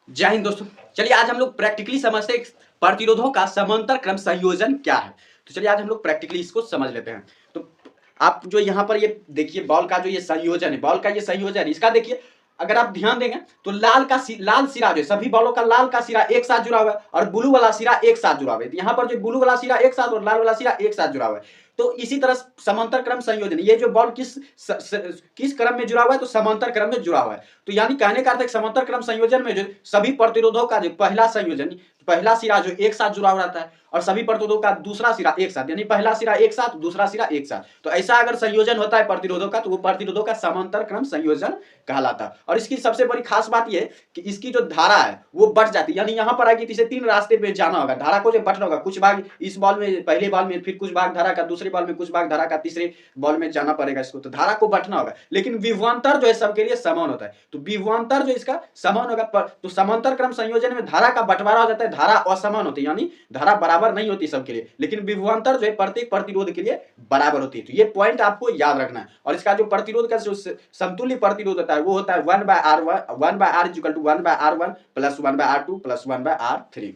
जय हिंद दोस्तों। चलिए आज हम लोग प्रैक्टिकली समझते हैं प्रतिरोधों का समांतर क्रम संयोजन क्या है। तो चलिए आज हम लोग प्रैक्टिकली इसको समझ लेते हैं। तो आप जो यहाँ पर ये देखिए बॉल का जो ये संयोजन है, बॉल का ये संयोजन है, इसका देखिए अगर आप ध्यान देंगे तो लाल सिरा जो है सभी बॉलों का लाल का सिरा एक साथ जुड़ा हुआ है और ब्लू वाला सिरा एक साथ जुड़ा हुआ है। यहाँ पर जो ब्लू वाला सिरा एक साथ और लाल वाला सिरा एक साथ जुड़ा हुआ है। तो इसी तरह समांतर क्रम संयोजन, ये जो बॉल किस क्रम में जुड़ा हुआ है, तो समांतर क्रम में जुड़ा हुआ है। तो यानी कहने का अर्थ है समांतर क्रम संयोजन में जो सभी प्रतिरोधों का जो पहला सिरा जो एक साथ जुड़ा हुआ रहता है और सभी प्रतिरोधों का दूसरा सिरा एक साथ, यानी पहला सिरा एक साथ दूसरा सिरा एक साथ। तो ऐसा अगर संयोजन होता है प्रतिरोधों का तो वो प्रतिरोधों का समांतर क्रम संयोजन कहलाता है। और इसकी सबसे बड़ी खास बात यह कि इसकी जो धारा है वो बढ़ जाती है, यानी यहां पर आएगी इसे तीन रास्ते पे जाना होगा, धारा को जो बढ़ना होगा, कुछ भाग इस बॉल में पहले बॉल में, फिर कुछ भाग धारा का दूसरे बॉल में, कुछ भाग धारा का तीसरे बॉल में जाना पड़ेगा इसको, तो धारा को बढ़ना होगा। लेकिन विभवांतर जो है सबके लिए समान होता है, तो विभवांतर जो इसका समान होगा। तो समांतर क्रम संयोजन में धारा का बंटवारा हो जाता है, धारा असमान होती है, यानी धारा बराबर नहीं होती सबके लिए, लेकिन विभवांतर जो है प्रत्येक प्रतिरोध के लिए बराबर होती है। तो ये पॉइंट आपको याद रखना है। और इसका जो प्रतिरोध का जो समतुल्य प्रतिरोध होता है वो होता है 1/R1 1/R = 1/R1 + 1/R2 + 1/R3।